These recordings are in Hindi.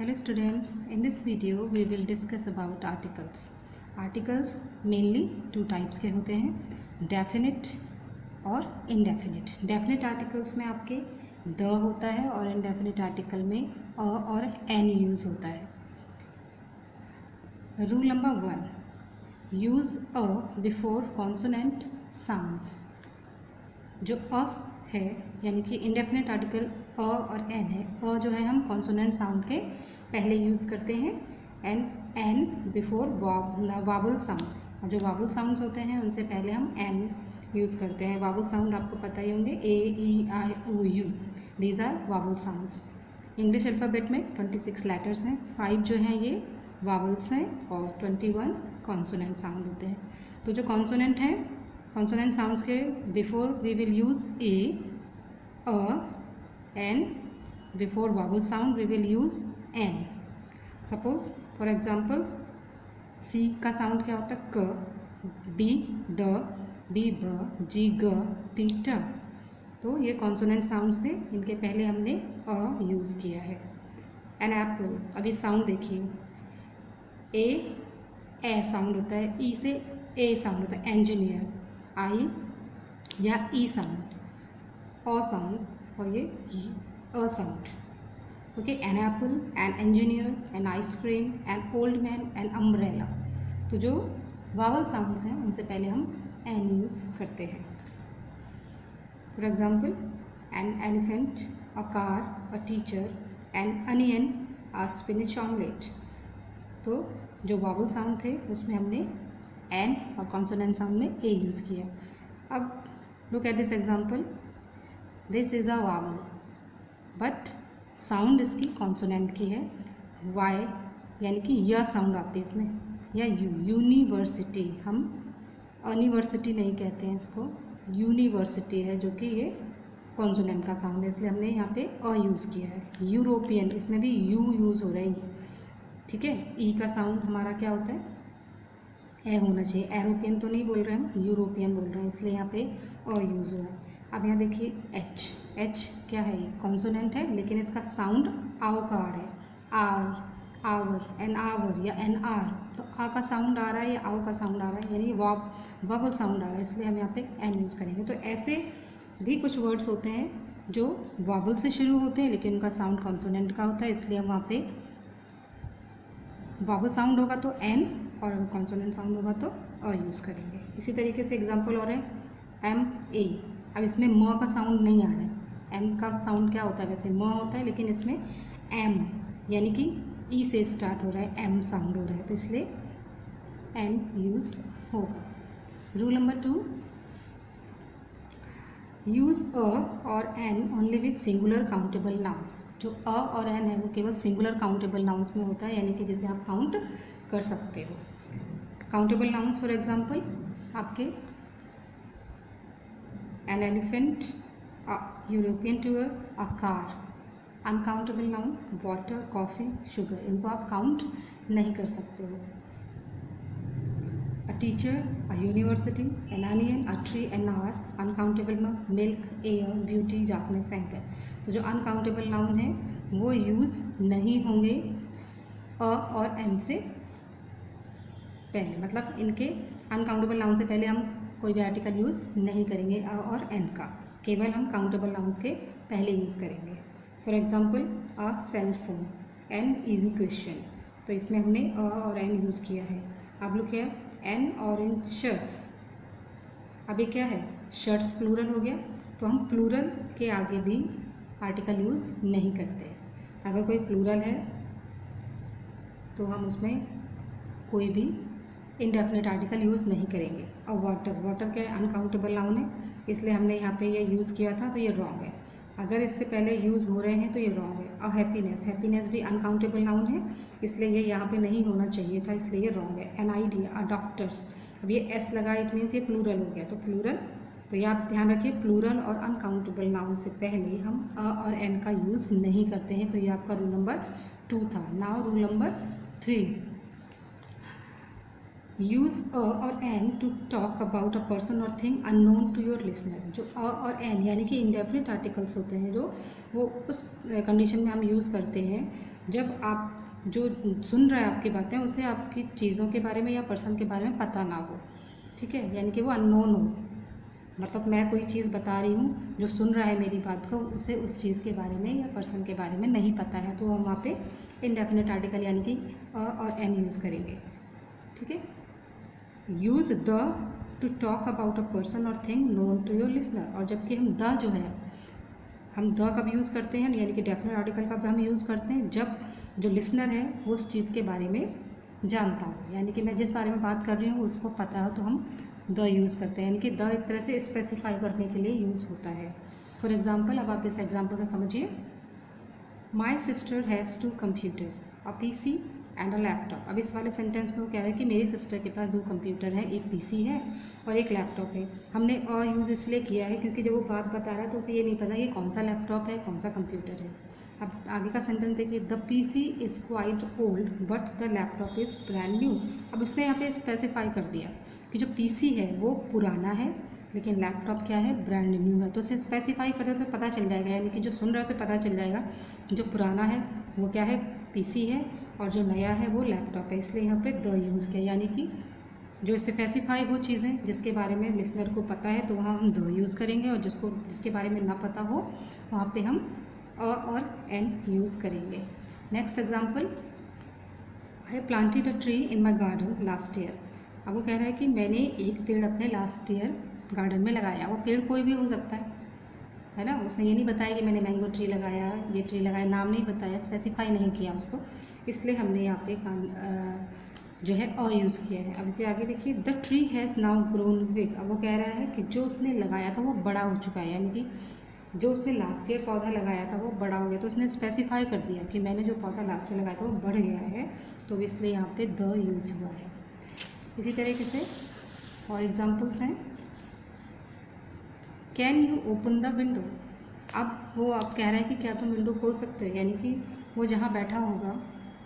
Hello students, in this video we will discuss about articles. Articles mainly two types के होते हैं, definite और indefinite. Definite articles में आपके the होता है और indefinite article में a और an use होता है. Rule number 1, use a before consonant sounds. जो a है यानी कि इंडेफिनेट आर्टिकल अ और एन है. अ जो है हम कॉन्सोनेंट साउंड के पहले यूज़ करते हैं and N before vowel sounds. जो वावल साउंड्स होते हैं उनसे पहले हम एन यूज़ करते हैं. वावल साउंड आपको पता ही होंगे, A E I O U, these are vowel sounds. English alphabet में 26 लेटर्स हैं, 5 जो हैं ये वावल्स हैं और 21 कॉन्सोनेंट साउंड होते हैं. तो जो कॉन्सोनेंट हैं, कॉन्सोनेंट साउंड्स के before we will use a, a, an. Before vowel sound we will use an. Suppose for example C का साउंड क्या होता है, क, डी ड, बी ब, जी ग, टी ट. तो ये कॉन्सोनेंट साउंड्स थे, इनके पहले हमने अ यूज़ किया है. एन एप्पल, अभी साउंड देखिए, ए साउंड होता है, ई से ए साउंड होता है, इंजीनियर, आई या ई साउंड, अ साउंड और ये a sound. Okay, an apple, an engineer, an ice cream, an old man, an umbrella. तो जो वावल साउंड्स हैं उनसे पहले हम एन यूज़ करते हैं. For example an elephant, a car, a teacher, N onion, a spinach omelette. तो जो वावल साउंड थे उसमें हमने एन और कॉन्सोनेंट साउंड में ए यूज़ किया. अब look at this example, this is a vowel but sound इसकी कॉन्सोनेंट की है. वाई यानी कि य साउंड आती है इसमें, या यू. यूनिवर्सिटी, हम यूनिवर्सिटी नहीं कहते हैं इसको, यूनिवर्सिटी है जो कि ये कॉन्सोनेंट का साउंड है, इसलिए हमने यहाँ पे अ यूज़ किया है. यूरोपियन, इसमें भी यू यूज़ हो रहा है, ठीक है. ई का साउंड हमारा क्या होता है, ए होना चाहिए. एरोपियन तो नहीं बोल रहे हम, यूरोपियन बोल रहे हैं, इसलिए यहाँ पे अ यूज़ हुआ है. अब यहाँ देखिए एच. एच क्या है, ये कॉन्सोनेंट है लेकिन इसका साउंड आव का आ रहा है. आवर, आवर, एन आवर या एन आर. तो आ का साउंड आ रहा है या आव का साउंड आ रहा है, यानी वावल साउंड आ रहा है, इसलिए हम यहाँ पे एन यूज़ करेंगे. तो ऐसे भी कुछ वर्ड्स होते हैं जो वावल से शुरू होते हैं लेकिन उनका साउंड कॉन्सोनेंट का होता है, इसलिए हम वहाँ पे वावल साउंड होगा तो एन और अगर कॉन्सोनेंट साउंड होगा तो अ यूज़ करेंगे. इसी तरीके से एग्जांपल और है एम ए. अब इसमें म का साउंड नहीं आ रहा है. एम का साउंड क्या होता है, वैसे म होता है लेकिन इसमें एम यानी कि ई से स्टार्ट हो रहा है, एम साउंड हो रहा है, तो इसलिए एन यूज़ होगा. रूल नंबर 2, यूज़ अ और an only with singular countable nouns. जो अ और एन है वो केवल सिंगुलर काउंटेबल नाउन्स में होता है, यानी कि जिसे आप काउंट कर सकते हो. काउंटेबल नाउन्स फॉर एग्जांपल आपके an elephant, a European tour, a car. Uncountable noun water, coffee, sugar, इनको आप काउंट नहीं कर सकते हो. A teacher, a university, an onion, a tree, an hour. Uncountable में milk, air, beauty, darkness, anger. तो जो अनकाउंटेबल नाउन है वो यूज़ नहीं होंगे अ और एन से पहले, मतलब इनके अनकाउंटेबल नाउन से पहले हम कोई भी आर्टिकल यूज़ नहीं करेंगे अ और एन का, केवल हम काउंटेबल नाउन्स के पहले यूज़ करेंगे. For example a cell phone, an easy question. तो इसमें हमने अ और एन यूज़ किया है. अब look here, N orange shirts. अभी क्या है, शर्ट्स प्लूरल हो गया, तो हम प्लूरल के आगे भी आर्टिकल यूज़ नहीं करते. अगर कोई प्लूरल है तो हम उसमें कोई भी इनडेफिनेट आर्टिकल यूज़ नहीं करेंगे. और वाटर, वाटर क्या है, अनकाउंटेबल नाउन है, इसलिए हमने यहाँ पे ये यूज़ किया था, तो ये रॉन्ग है. अगर इससे पहले यूज़ हो रहे हैं तो ये रॉन्ग है. अ हैप्पीनेस, हैप्पीनेस भी अनकाउंटेबल नाउन है, इसलिए ये यहाँ पे नहीं होना चाहिए था, इसलिए ये रॉन्ग है. An idea, a doctor's. अब ये एस लगा, इट मीन्स ये प्लूरल हो गया, तो प्लूरल. तो ये आप ध्यान रखिए, प्लूरल और अनकाउंटेबल नाउन से पहले हम अ और एन का यूज़ नहीं करते हैं. तो ये आपका रूल नंबर 2 था. Now rule number 3, use a और an to talk about a person or thing unknown to your listener. जो अ और एन यानी कि इंडेफिनिट आर्टिकल्स होते हैं, जो वो उस कंडीशन में हम यूज़ करते हैं जब आप जो सुन रहा है आपकी बातें उसे आपकी चीज़ों के बारे में या पर्सन के बारे में पता ना हो, ठीक है, यानी कि वो अननोन हो। मतलब मैं कोई चीज़ बता रही हूँ, जो सुन रहा है मेरी बात को उसे उस चीज़ के बारे में या पर्सन के बारे में नहीं पता है, तो हम वहाँ पे इनडेफिनेट आर्टिकल यानी कि और एन यूज़ करेंगे, ठीक है। Use the to talk about a person or thing known to your listener, और जबकि हम द जो है हम द कब यूज़ करते हैं, यानी कि डेफिनेट आर्टिकल कब हम यूज़ करते हैं, जब जो लिसनर है वो उस चीज़ के बारे में जानता हो, यानी कि मैं जिस बारे में बात कर रही हूँ उसको पता हो तो हम द यूज़ करते हैं, यानी कि द एक तरह से स्पेसिफाई करने के लिए यूज़ होता है। फॉर एग्जाम्पल, अब आप इस एग्जाम्पल से समझिए। My sister has 2 computers, a PC and a laptop. अब इस वाले सेंटेंस में वो कह रहा है कि मेरी सिस्टर के पास 2 कंप्यूटर है, एक पीसी है और एक लैपटॉप है। हमने अ यूज़ इसलिए किया है क्योंकि जब वो बात बता रहा है तो उसे ये नहीं पता कि कौन सा लैपटॉप है, कौन सा कंप्यूटर है। अब आगे का सेंटेंस देखिए, the PC is quite old but the laptop is brand new. अब उसने यहाँ पे स्पेसिफाई कर दिया कि जो पीसी है वो पुराना है लेकिन लैपटॉप क्या है, ब्रांड न्यू है। तो उसे स्पेसिफाई कर दे तो पता चल जाएगा, यानी कि जो सुन रहा है उसे पता चल जाएगा जो पुराना है वो क्या है, पीसी है, और जो नया है वो लैपटॉप है। इसलिए यहाँ पे द यूज़ किया, यानी कि जो स्पेसिफाई हो चीज़ें जिसके बारे में लिसनर को पता है तो वहाँ हम द यूज़ करेंगे, और जिसके बारे में ना पता हो वहाँ पे हम अ और एन यूज़ करेंगे। Next example, I planted a tree in my garden last year. अब वो कह रहा है कि मैंने एक पेड़ अपने लास्ट ईयर गार्डन में लगाया। वो पेड़ कोई भी हो सकता है ना। उसने ये नहीं बताया कि मैंने मैंगो ट्री लगाया, ये ट्री लगाया, नाम नहीं बताया, स्पेसिफाई नहीं किया उसको, इसलिए हमने यहाँ पे जो है अ यूज़ किया है। अब इसे आगे देखिए, the tree has now grown big. अब वो कह रहा है कि जो उसने लगाया था वो बड़ा हो चुका है, यानी कि जो उसने लास्ट ईयर पौधा लगाया था वो बड़ा हो गया। तो उसने स्पेसिफाई कर दिया कि मैंने जो पौधा लास्ट ईयर लगाया था वो बढ़ गया है, तो इसलिए यहाँ पे द यूज़ हुआ है। इसी तरीके से और एग्जाम्पल्स हैं, can you open the window. अब वो आप कह रहे हैं कि क्या तुम विंडो खोल सकते हो, यानी कि वो जहाँ बैठा होगा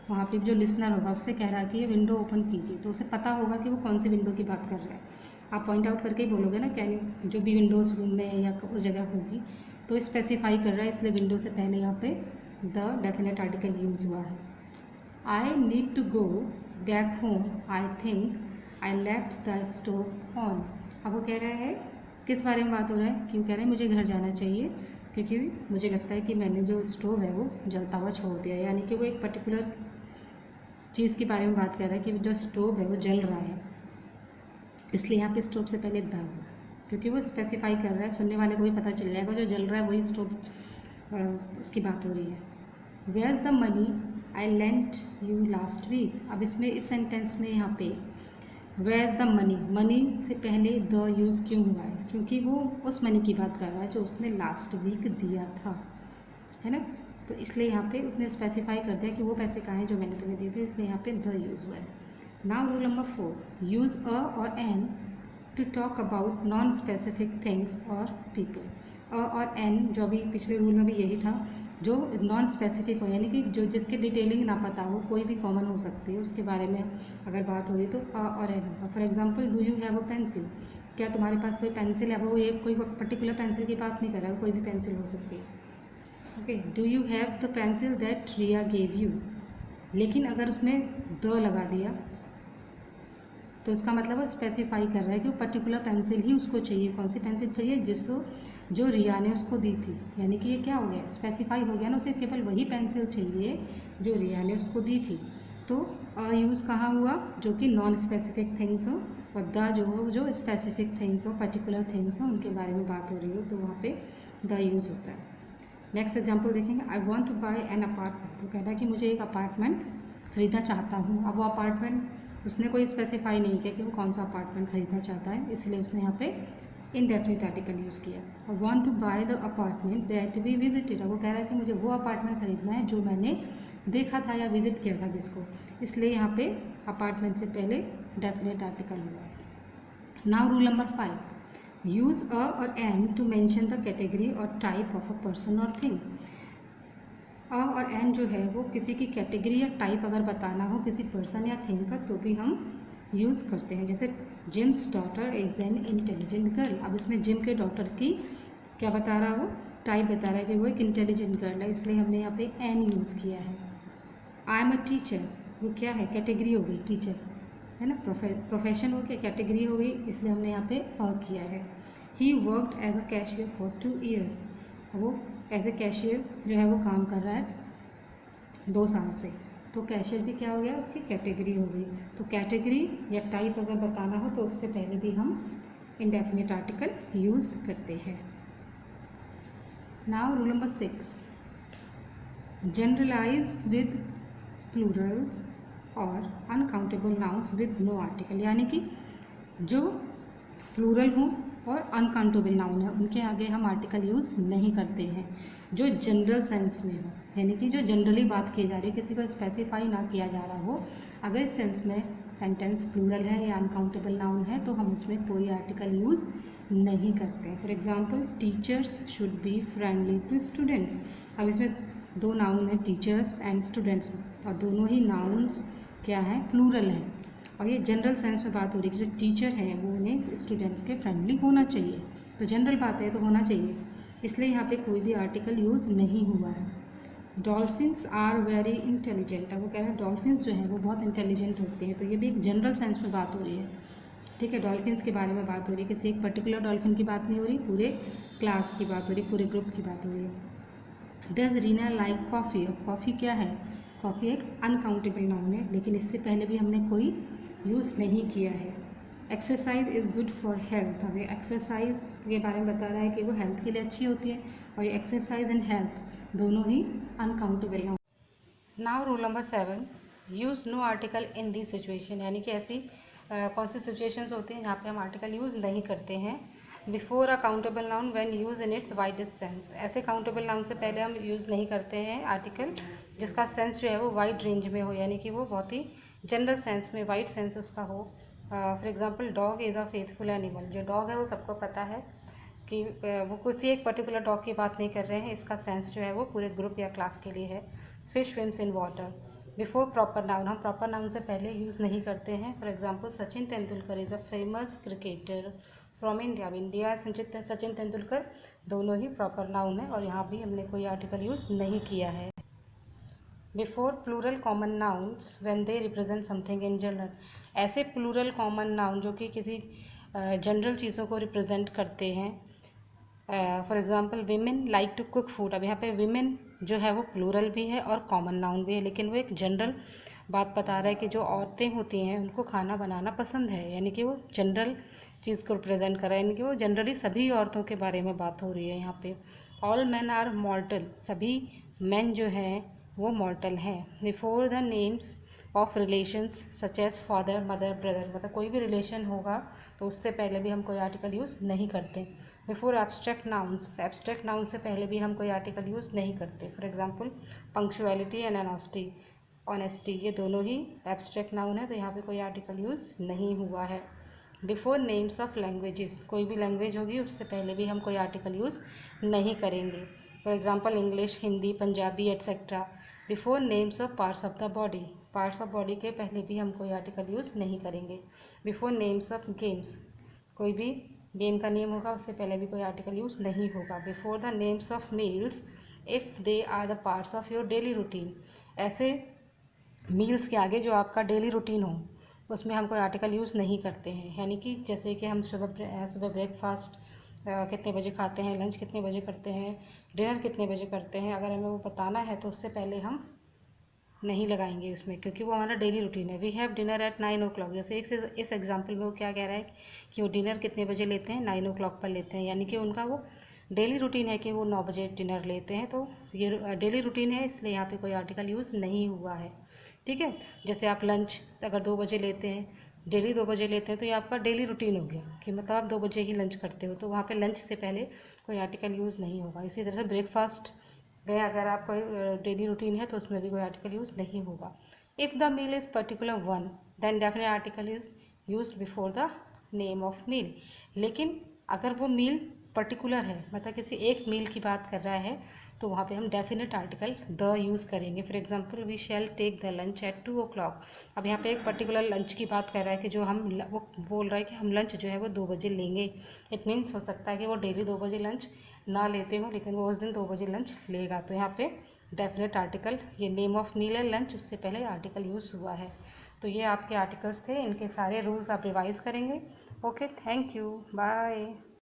वहाँ पे जो लिसनर होगा उससे कह रहा है कि ये विंडो ओपन कीजिए, तो उसे पता होगा कि वो कौन सी विंडो की बात कर रहा है। आप पॉइंट आउट करके ही बोलोगे ना, कैन यू, जो भी विंडोज़ रूम में या उस जगह होगी, तो स्पेसिफाई कर रहा है, इसलिए विंडो से पहले यहाँ पे द डेफिनेट आर्टिकल यूज़ हुआ है। I need to go back home, I think I left the stove on. अब वो कह रहा है किस बारे में बात हो रहा है, क्यों कह रहे हैं मुझे घर जाना चाहिए क्योंकि मुझे लगता है कि मैंने जो स्टोव है वो जलता हुआ छोड़ दिया, यानी कि वो एक पर्टिकुलर चीज़ के बारे में बात कर रहा है कि जो स्टोव है वो जल रहा है, इसलिए यहाँ पे स्टोव से पहले द हुआ क्योंकि वो स्पेसिफाई कर रहा है, सुनने वाले को भी पता चल जाएगा जो जल रहा है वही स्टोव उसकी बात हो रही है। Where is the money I lent you last week. अब इसमें इस सेंटेंस में यहाँ पे where is the money, money से पहले द यूज़ क्यों हुआ है, क्योंकि वो उस मनी की बात कर रहा है जो उसने लास्ट वीक दिया था, है ना। तो इसलिए यहाँ पे उसने स्पेसिफाई कर दिया कि वो पैसे कहाँ हैं जो मैंने तुम्हें दिए थे, इसलिए यहाँ पे द यूज़ हुआ है। Now rule number 4, use a और an to talk about non specific things or people. A और एन जो अभी पिछले रूल में भी यही था, जो नॉन स्पेसिफिक हो, यानी कि जो जिसके डिटेलिंग ना पता हो, कोई भी कॉमन हो सकती है, उसके बारे में अगर बात हो रही तो अ और एन होगा। For example, do you have a pencil, क्या तुम्हारे पास कोई पेंसिल है। वो ये कोई पर्टिकुलर पेंसिल की बात नहीं कर रहा है, कोई भी पेंसिल हो सकती है। Okay, do you have the pencil that Riya gave you. लेकिन अगर उसमें द लगा दिया तो इसका मतलब वो स्पेसिफाई कर रहा है कि वो पर्टिकुलर पेंसिल ही उसको चाहिए। कौन सी पेंसिल चाहिए, जो रिया ने उसको दी थी, यानी कि ये क्या हो गया, स्पेसिफाई हो गया ना, उसे केवल वही पेंसिल चाहिए जो रिया ने उसको दी थी। तो अ यूज़ कहाँ हुआ, जो कि नॉन स्पेसिफिक थिंग्स हो, और द जो हो जो स्पेसिफिक थिंग्स हो, पर्टिकुलर थिंग्स हो, उनके बारे में बात हो रही हो, तो वहाँ पे द यूज़ होता है। नेक्स्ट एग्जाम्पल देखेंगे, I want two by an apartment. तो कह रहा है कि मुझे एक अपार्टमेंट खरीदना चाहता हूँ। अब वो अपार्टमेंट उसने कोई स्पेसिफाई नहीं किया कि वो कौन सा अपार्टमेंट खरीदना चाहता है, इसलिए उसने यहाँ पे इनडेफिनिट आर्टिकल यूज़ किया। और want to buy the apartment that we visited. वो कह रहा है कि मुझे वो अपार्टमेंट खरीदना है जो मैंने देखा था या विजिट किया था जिसको, इसलिए यहाँ पे अपार्टमेंट से पहले डेफिनेट आर्टिकल हुआ। Now rule number 5, use a और an to mention the category or type of a person or thing. A और एन जो है वो किसी की कैटेगरी या टाइप अगर बताना हो किसी पर्सन या थिंग का, तो भी हम यूज़ करते हैं। जैसे Jim's daughter is an intelligent girl. अब इसमें जिम के डॉटर की क्या बता रहा हो, टाइप बता रहा है कि वो एक इंटेलिजेंट गर्ल है, इसलिए हमने यहाँ पे एन यूज़ किया है। आई एम अ टीचर, वो क्या है, कैटेगरी हो गई टीचर, है ना, प्रोफेशन हो गया, कैटेगरी हो गई, इसलिए हमने यहाँ पे अ किया है। He worked as a cashier for 2 years, वो एज ए कैशियर जो है वो काम कर रहा है 2 साल से, तो कैशियर भी क्या हो गया, उसकी कैटेगरी हो गई। तो कैटेगरी या टाइप अगर बताना हो तो उससे पहले भी हम इंडेफिनिट आर्टिकल यूज़ करते हैं। Now rule number 6, generalise with plurals or uncountable nouns with no article, यानी कि जो प्लूरल हो और अनकाउंटेबल नाउन है उनके आगे हम आर्टिकल यूज़ नहीं करते हैं। जो जनरल सेंस में हो, यानी कि जो जनरली बात की जा रही है, किसी को स्पेसिफाई ना किया जा रहा हो, अगर इस सेंस में सेंटेंस प्लूरल है या अनकाउंटेबल नाउन है तो हम उसमें कोई आर्टिकल यूज़ नहीं करते हैं। For example, teachers should be friendly to students. अब इसमें 2 नाउन है, टीचर्स एंड स्टूडेंट्स, और दोनों ही नाउन्स क्या है, प्लूरल है, और ये जनरल सेंस में बात हो रही है कि जो टीचर है वो उन्हें स्टूडेंट्स के फ्रेंडली होना चाहिए, तो जनरल बात है तो होना चाहिए, इसलिए यहाँ पे कोई भी आर्टिकल यूज़ नहीं हुआ है। डॉल्फिन्स आर वेरी इंटेलिजेंट, अब वो कह रहे हैं डॉल्फिन्स जो हैं वो बहुत इंटेलिजेंट होते हैं, तो ये भी एक जनरल सेंस में बात हो रही है। ठीक है, डॉल्फिन्स के बारे में बात हो रही है, किसी एक पर्टिकुलर डॉल्फिन की बात नहीं हो रही, पूरे क्लास की बात हो रही है, पूरे ग्रुप की बात हो रही है। डज रीना लाइक कॉफ़ी, अब कॉफ़ी क्या है, कॉफ़ी एक अनकाउंटेबल नाउन है, लेकिन इससे पहले भी हमने कोई यूज़ नहीं किया है। Exercise is good for health, अब ये एक्सरसाइज के बारे में बता रहा है कि वो हेल्थ के लिए अच्छी होती है, और ये एक्सरसाइज एंड हेल्थ दोनों ही uncountable noun. Now rule number 7, use no article in the situation, यानी कि ऐसी कौन सी सिचुएशंस होती हैं जहाँ पे हम आर्टिकल यूज़ नहीं करते हैं। Before a countable noun when use in its widest sense, ऐसे काउंटेबल नाउन से पहले हम यूज़ नहीं करते हैं आर्टिकल जिसका सेंस जो है वो वाइड रेंज में हो, यानी कि वो बहुत ही जनरल सेंस में, वाइड सेंस उसका हो। For example, dog is a faithful animal, जो डॉग है वो सबको पता है कि वो किसी एक पर्टिकुलर डॉग की बात नहीं कर रहे हैं, इसका सेंस जो है वो पूरे ग्रुप या क्लास के लिए है। Fish swims in water, before proper noun, हम प्रॉपर नाउन से पहले यूज़ नहीं करते हैं। For example, Sachin Tendulkar is a famous cricketer from India, India Sachin Tendulkar दोनों ही प्रॉपर नाउन है, और यहाँ भी हमने कोई आर्टिकल यूज़ नहीं किया है। Before plural common nouns when they represent something in general, ऐसे प्लूरल कॉमन नाउन जो कि किसी जनरल चीज़ों को रिप्रेजेंट करते हैं। For example, women like to cook food, अब यहाँ पे विमेन जो है वो प्लूरल भी है और कॉमन नाउन भी है, लेकिन वो एक जनरल बात बता रहा है कि जो औरतें होती हैं उनको खाना बनाना पसंद है, यानी कि वो जनरल चीज़ को रिप्रेजेंट कर रहा है, यानी कि वो जनरली सभी औरतों के बारे में बात हो रही है यहाँ पे। ऑल मैन आर मॉर्टल, सभी मैन जो हैं वो मॉर्टल हैं। Before the names of relations such as father mother brother, मतलब कोई भी रिलेशन होगा तो उससे पहले भी हम कोई आर्टिकल यूज़ नहीं करते। Before abstract nouns, abstract noun से पहले भी हम कोई आर्टिकल यूज़ नहीं करते। For example, punctuality and honesty, ये दोनों ही एब्स्ट्रैक्ट नाउन है, तो यहाँ पे कोई आर्टिकल यूज़ नहीं हुआ है। बिफोर नेम्स ऑफ लैंग्वेजेस, कोई भी लैंग्वेज होगी उससे पहले भी हम कोई आर्टिकल यूज़ नहीं करेंगे। For example, English, Hindi, Punjabi etcetera. Before names of parts of the body, parts of body के पहले भी हम कोई आर्टिकल यूज़ नहीं करेंगे। बिफोर नेम्स ऑफ गेम्स, कोई भी गेम का नेम होगा उससे पहले भी कोई आर्टिकल यूज़ नहीं होगा। Before the names of meals if they are the parts of your daily routine, ऐसे मील्स के आगे जो आपका डेली रूटीन हो उसमें हम कोई आर्टिकल यूज़ नहीं करते हैं, यानी कि जैसे कि हम सुबह ब्रेकफास्ट कितने बजे खाते हैं, लंच कितने बजे करते हैं, डिनर कितने बजे करते हैं, अगर हमें वो बताना है तो उससे पहले हम नहीं लगाएंगे उसमें, क्योंकि वो हमारा डेली रूटीन है। We have dinner at 9 o'clock, जैसे इस एग्जाम्पल में वो क्या कह रहा है कि वो डिनर कितने बजे लेते हैं, 9 o'clock पर लेते हैं, यानी कि उनका वो डेली रूटीन है कि वो 9 बजे डिनर लेते हैं, तो ये डेली रूटीन है, इसलिए यहाँ पे कोई आर्टिकल यूज़ नहीं हुआ है। ठीक है, जैसे आप लंच अगर 2 बजे लेते हैं, डेली 2 बजे लेते हैं, तो ये आपका डेली रूटीन हो गया कि मतलब आप 2 बजे ही लंच करते हो, तो वहाँ पे लंच से पहले कोई आर्टिकल यूज़ नहीं होगा। इसी तरह से ब्रेकफास्ट में अगर आप कोई डेली रूटीन है तो उसमें भी कोई आर्टिकल यूज़ नहीं होगा। If the meal is particular one then definite article is used before the name of meal, लेकिन अगर वो मील पर्टिकुलर है, मतलब किसी एक मील की बात कर रहा है, तो वहाँ पे हम डेफिनेट आर्टिकल द यूज़ करेंगे। For example, we shall take the lunch at 2 o'clock, अब यहाँ पे एक पर्टिकुलर लंच की बात कर रहा है कि जो हम वो बोल रहा है कि हम लंच जो है वो 2 बजे लेंगे। इट मीन्स हो सकता है कि वो डेली 2 बजे लंच ना लेते हो, लेकिन वो उस दिन 2 बजे लंच लेगा, तो यहाँ पे डेफिनेट आर्टिकल, ये नेम ऑफ मील है लंच, उससे पहले आर्टिकल यूज़ हुआ है। तो ये आपके आर्टिकल्स थे, इनके सारे रूल्स आप रिवाइज करेंगे। Okay, thank you, bye.